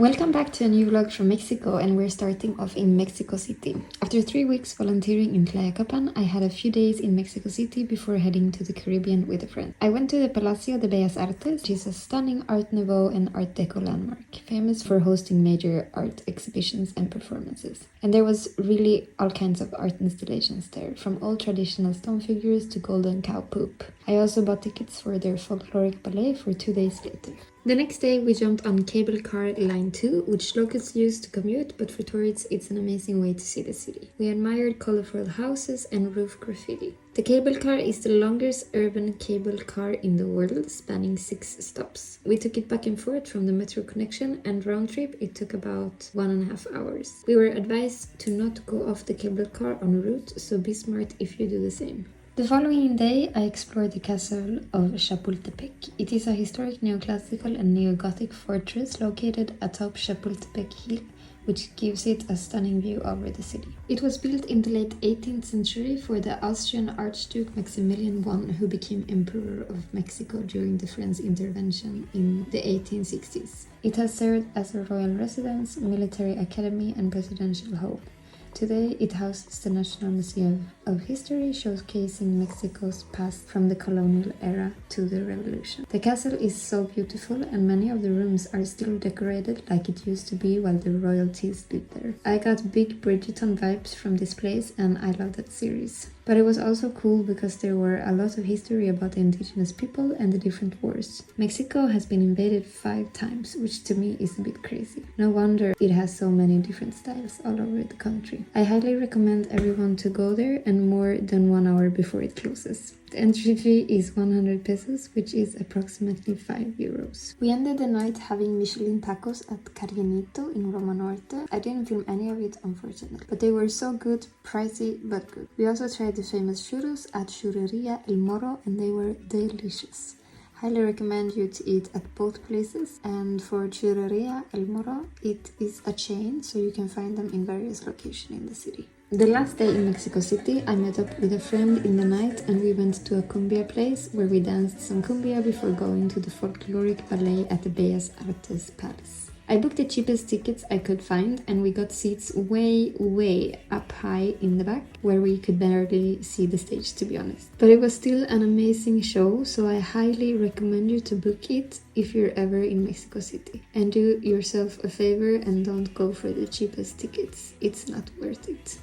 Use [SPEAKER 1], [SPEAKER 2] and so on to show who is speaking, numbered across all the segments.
[SPEAKER 1] Welcome back to a new vlog from Mexico, and we're starting off in Mexico City. After 3 weeks volunteering in Tlayacapan, I had a few days in Mexico City before heading to the Caribbean with a friend. I went to the Palacio de Bellas Artes, which is a stunning Art Nouveau and Art Deco landmark, famous for hosting major art exhibitions and performances. And there was really all kinds of art installations there, from old traditional stone figures to golden cow poop. I also bought tickets for their Folklórico ballet for 2 days later. The next day we jumped on cable car line 2, which locals use to commute, but for tourists it's an amazing way to see the city. We admired colorful houses and roof graffiti. The cable car is the longest urban cable car in the world, spanning 6 stops. We took it back and forth from the metro connection, and round trip it took about 1.5 hours. We were advised to not go off the cable car en route, so be smart if you do the same. The following day, I explored the castle of Chapultepec. It is a historic neoclassical and neo-Gothic fortress located atop Chapultepec Hill, which gives it a stunning view over the city. It was built in the late 18th century for the Austrian Archduke Maximilian I, who became Emperor of Mexico during the French intervention in the 1860s. It has served as a royal residence, military academy, and presidential home. Today, it houses the National Museum of History, showcasing Mexico's past from the colonial era to the revolution. The castle is so beautiful, and many of the rooms are still decorated like it used to be while the royalties lived there. I got big Bridgerton vibes from this place, and I love that series. But it was also cool because there were a lot of history about the indigenous people and the different wars. Mexico has been invaded 5 times, which to me is a bit crazy. No wonder it has so many different styles all over the country. I highly recommend everyone to go there, and more than 1 hour before it closes. The entry fee is 100 pesos, which is approximately 5 euros. We ended the night having Michelin tacos at Carrienito in Roma Norte. I didn't film any of it, unfortunately, but they were so good, pricey but good. We also tried the famous churros at Churreria El Moro, and they were delicious. Highly recommend you to eat at both places, and for Churreria El Moro, it is a chain, so you can find them in various locations in the city. The last day in Mexico City, I met up with a friend in the night, and we went to a cumbia place where we danced some cumbia before going to the Folklórico Ballet at the Bellas Artes Palace. I booked the cheapest tickets I could find, and we got seats way up high in the back, where we could barely see the stage, to be honest. But it was still an amazing show, so I highly recommend you to book it if you're ever in Mexico City. And do yourself a favor and don't go for the cheapest tickets. It's not worth it.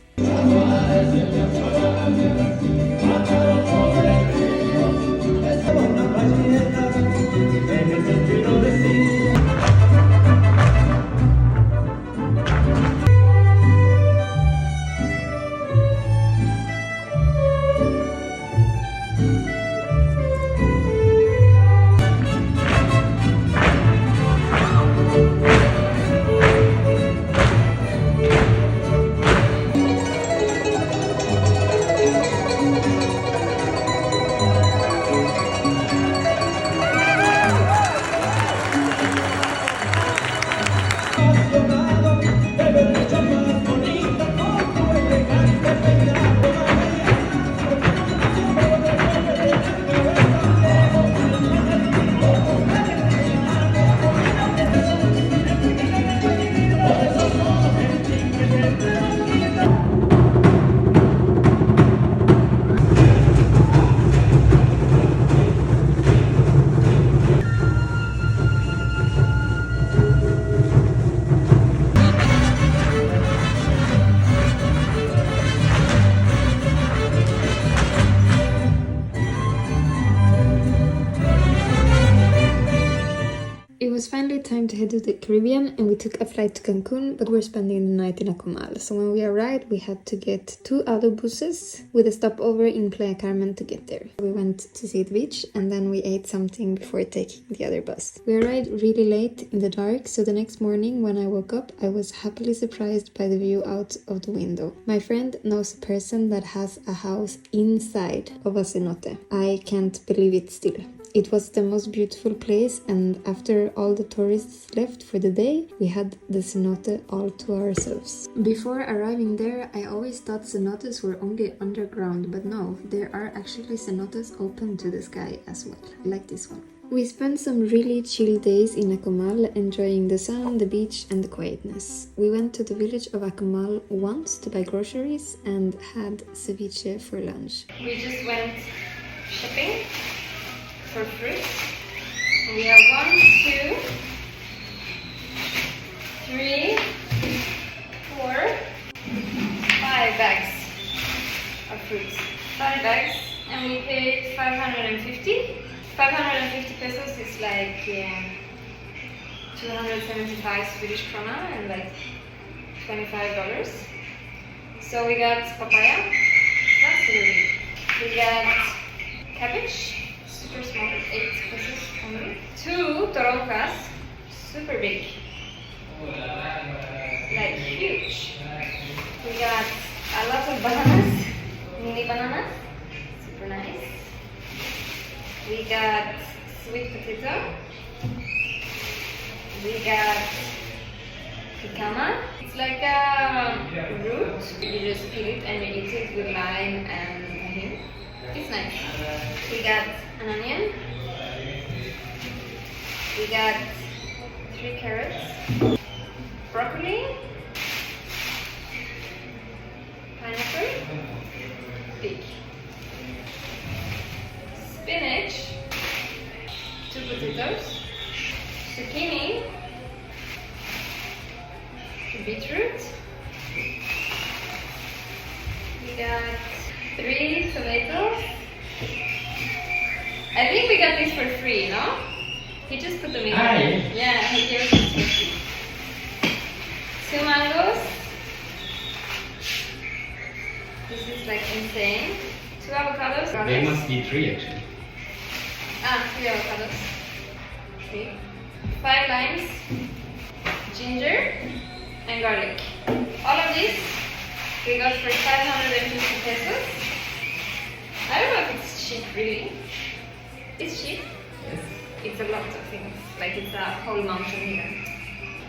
[SPEAKER 1] It was finally time to head to the Caribbean, and we took a flight to Cancun, but we're spending the night in Acomal. So when we arrived, we had to get 2 autobuses with a stopover in Playa Carmen to get there. We went to see the beach, and then we ate something before taking the other bus. We arrived really late in the dark, so the next morning when I woke up, I was happily surprised by the view out of the window. My friend knows a person that has a house inside of a cenote. I can't believe it still. It was the most beautiful place, and after all the tourists left for the day, we had the cenote all to ourselves. Before arriving there, I always thought cenotes were only underground, but no, there are actually cenotes open to the sky as well, like this one. We spent some really chill days in Acomal, enjoying the sun, the beach, and the quietness. We went to the village of Acomal once to buy groceries and had ceviche for lunch. We just went shopping for fruit. We have 1, 2, 3, 4, 5 bags of fruits. 5 bags, and we paid 550. 550 pesos is like 275 Swedish krona and like $25. So we got papaya, it's not super big. We got cabbage, super small, 8 pesos only. 2 toronjas, super big, like huge. We got a lot of bananas, mini bananas, super nice. We got sweet potato. We got jicama. It's like a root. You just peel it and you eat it with lime and tahini. It's nice. We got an onion. We got 3 carrots. Broccoli. Pineapple. Big. Spinach, 2 potatoes, zucchini, beetroot, we got 3 tomatoes. I think we got these for free, no? He just put them in. Yeah, he gave us for free. 2 mangoes. This is like insane. 2 avocados.
[SPEAKER 2] There must be 3 actually.
[SPEAKER 1] 3 avocados. 3. 5 limes, ginger, and garlic. All of these we got for 550 pesos. I don't know if it's cheap really. It's cheap.
[SPEAKER 2] Yes.
[SPEAKER 1] It's a lot of things. Like it's a whole mountain here.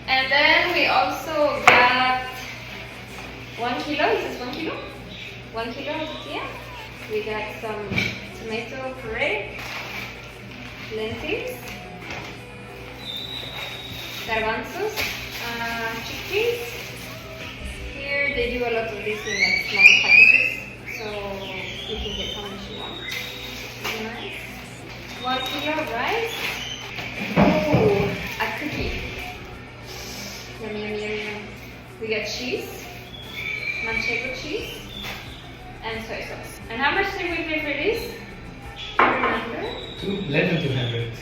[SPEAKER 1] And then we also got 1 kilo. Is this 1 kilo? 1 kilo of tortilla. We got some tomato puree, lentils, garbanzos, chickpeas. Here they do a lot of this in like small packages, so you can get how much you want. Really nice. 1 kilo of rice. Oh, a cookie. Yummy, yummy, yummy, yummy. We got cheese, manchego cheese, and soy sauce. And how much did we pay for this? Do you remember?
[SPEAKER 2] Less than 200.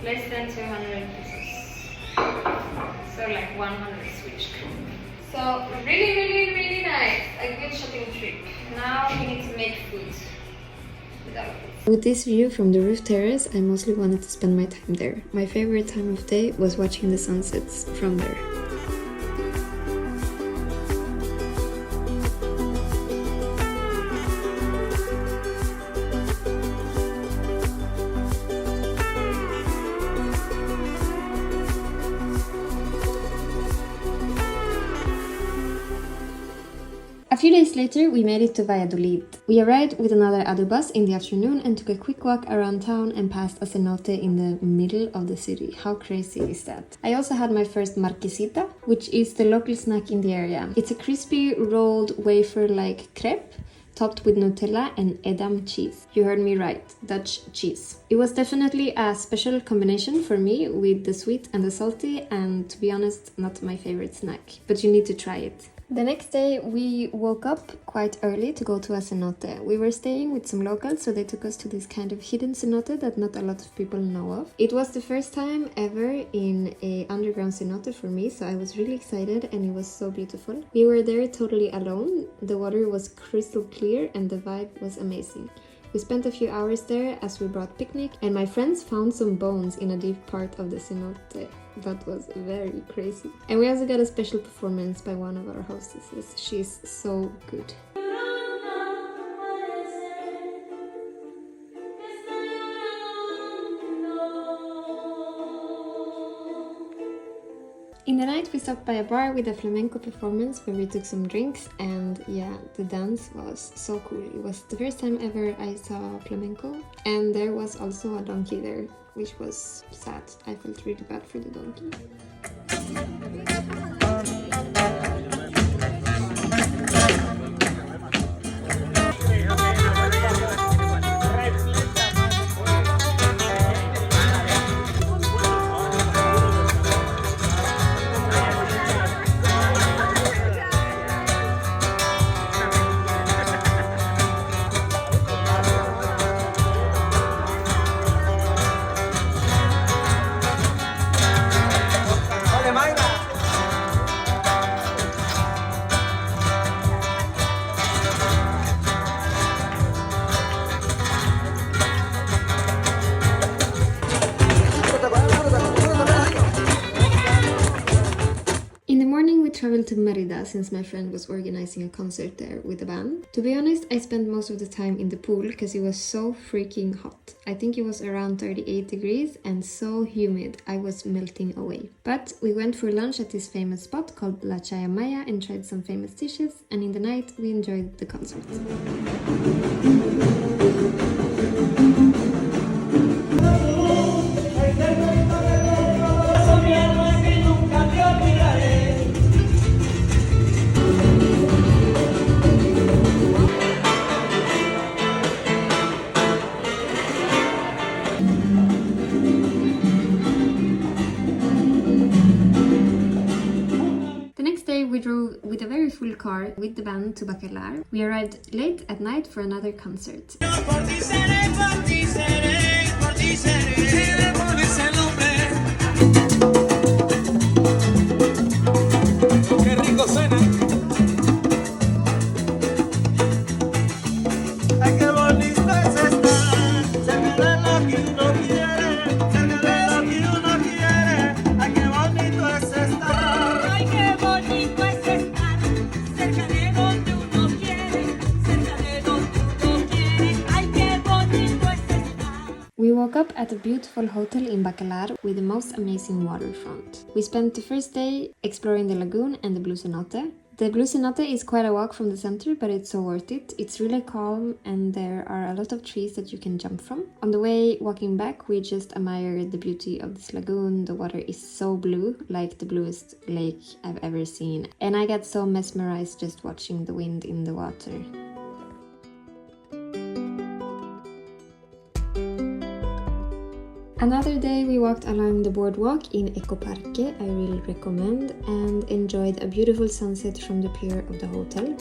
[SPEAKER 1] Less than 200 pesos. So like 100 Swedish krona. So really, really, really nice. A good shopping trip. Now we need to make food. With this view from the roof terrace, I mostly wanted to spend my time there. My favorite time of day was watching the sunsets from there. A few days later, we made it to Valladolid. We arrived with another Adu bus in the afternoon and took a quick walk around town and passed a cenote in the middle of the city. How crazy is that? I also had my first marquesita, which is the local snack in the area. It's a crispy rolled wafer-like crepe topped with Nutella and Edam cheese. You heard me right, Dutch cheese. It was definitely a special combination for me with the sweet and the salty, and to be honest, not my favorite snack, but you need to try it. The next day we woke up quite early to go to a cenote. We were staying with some locals, so they took us to this kind of hidden cenote that not a lot of people know of. It was the first time ever in a underground cenote for me, so I was really excited and it was so beautiful. We were there totally alone. The water was crystal clear and the vibe was amazing. We spent a few hours there as we brought picnic, and my friends found some bones in a deep part of the cenote. That was very crazy. And we also got a special performance by one of our hostesses. She's so good. In the night, we stopped by a bar with a flamenco performance where we took some drinks, and yeah, the dance was so cool. It was the first time ever I saw flamenco, and there was also a donkey there, which was sad. I felt really bad for the donkey. Traveled to Merida since my friend was organizing a concert there with a band. To be honest, I spent most of the time in the pool because it was so freaking hot. I think it was around 38 degrees and so humid, I was melting away. But we went for lunch at this famous spot called La Chaya Maya and tried some famous dishes, and in the night we enjoyed the concert. We drove with a very full car with the band to Bacalar. We arrived late at night for another concert. We woke up at a beautiful hotel in Bacalar with the most amazing waterfront. We spent the first day exploring the lagoon and the blue cenote. The blue cenote is quite a walk from the center, but it's so worth it. It's really calm and there are a lot of trees that you can jump from. On the way walking back, we just admired the beauty of this lagoon. The water is so blue, like the bluest lake I've ever seen. And I got so mesmerized just watching the wind in the water. Another day we walked along the boardwalk in Ecoparque, I really recommend, and enjoyed a beautiful sunset from the pier of the hotel.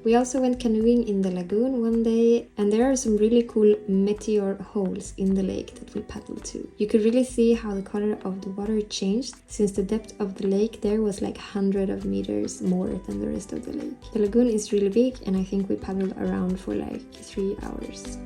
[SPEAKER 1] We also went canoeing in the lagoon one day, and there are some really cool meteor holes in the lake that we paddled to. You could really see how the color of the water changed, since the depth of the lake there was like 100 of meters more than the rest of the lake. The lagoon is really big, and I think we paddled around for like 3 hours.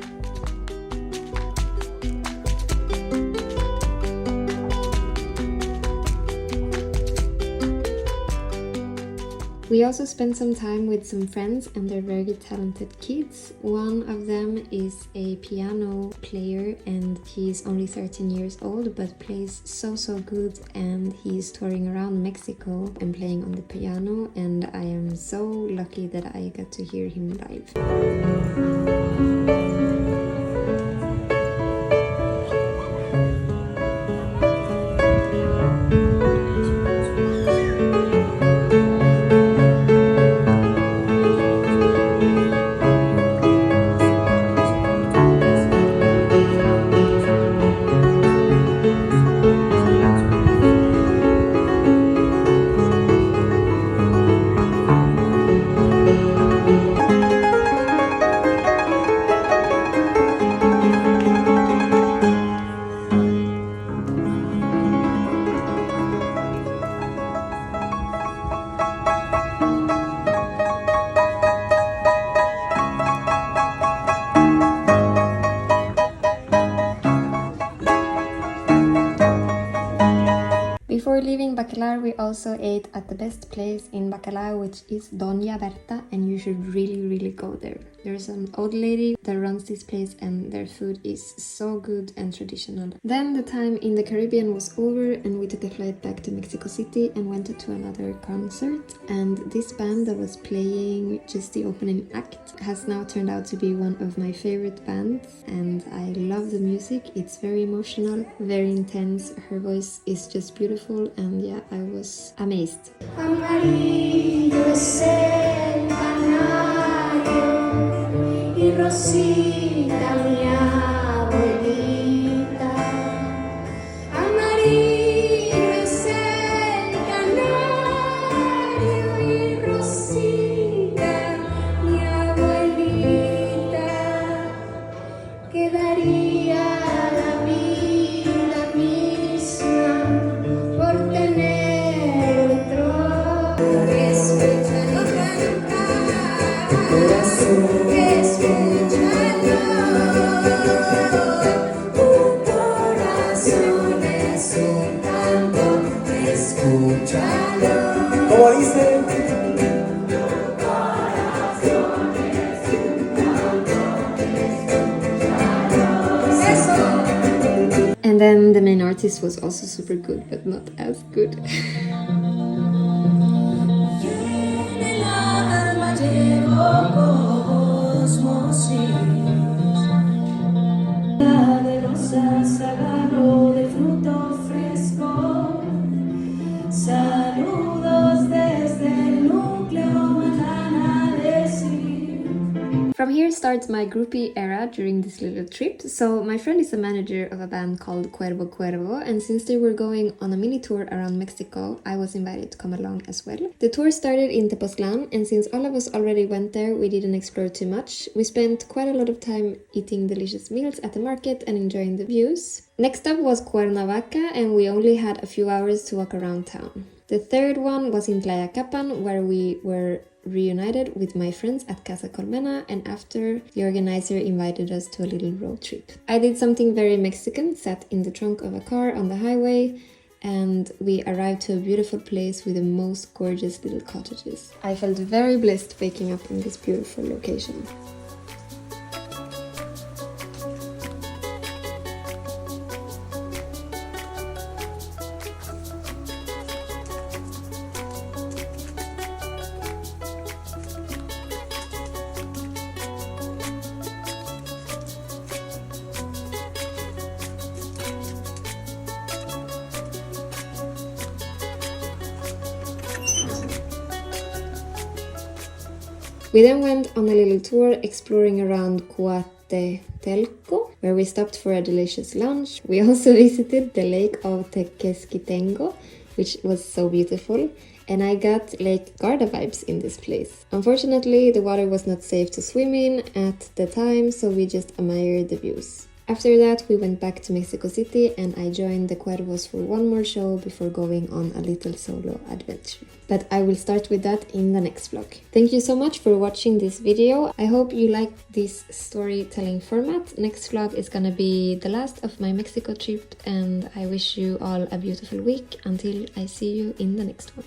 [SPEAKER 1] We also spent some time with some friends and they're very talented kids. One of them is a piano player and he's only 13 years old but plays so good, and he's touring around Mexico and playing on the piano, and I am so lucky that I got to hear him live. Bacalar, we also ate at the best place in Bacalar, which is Doña Berta, and you should really go there. There's an old lady that runs this place and their food is so good and traditional. Then the time in the Caribbean was over and we took a flight back to Mexico City and went to another concert. And this band that was playing just the opening act has now turned out to be one of my favorite bands, and I love the music. It's very emotional, very intense. Her voice is just beautiful, and yeah, I was amazed.
[SPEAKER 3] Amarillo es el canario y Rosita mi abuelita. Amarillo es el canario y Rosita mi abuelita. Quedaría la vida misma por tener otro. Escúchalo cantar, tu corazón. Escúchalo, tu corazón es un tango. Escúchalo.
[SPEAKER 4] ¿Cómo dice?
[SPEAKER 1] And then the main artist was also super good, but not as good.
[SPEAKER 3] De rosas agarro de fruto fresco. Saludos desde el núcleo Manana de Sil.
[SPEAKER 1] From here starts my groupie era during this little trip. So my friend is a manager of a band called Cuervo Cuervo, and since they were going on a mini tour around Mexico, I was invited to come along as well. The tour started in Tepoztlán, and since all of us already went there, we didn't explore too much. We spent quite a lot of time eating delicious meals at the market and enjoying the views. Next up was Cuernavaca, and we only had a few hours to walk around town. The third one was in Tlayacapan, where we were reunited with my friends at Casa Colmena, and after, the organizer invited us to a little road trip. I did something very Mexican, sat in the trunk of a car on the highway, and we arrived to a beautiful place with the most gorgeous little cottages. I felt very blessed waking up in this beautiful location. We then went on a little tour exploring around Coatetelco, where we stopped for a delicious lunch. We also visited the lake of Tequesquitengo, which was so beautiful, and I got Lake Garda vibes in this place. Unfortunately, the water was not safe to swim in at the time, so we just admired the views. After that, we went back to Mexico City and I joined the Cuervos for one more show before going on a little solo adventure. But I will start with that in the next vlog. Thank you so much for watching this video. I hope you liked this storytelling format. Next vlog is gonna be the last of my Mexico trip, and I wish you all a beautiful week until I see you in the next one.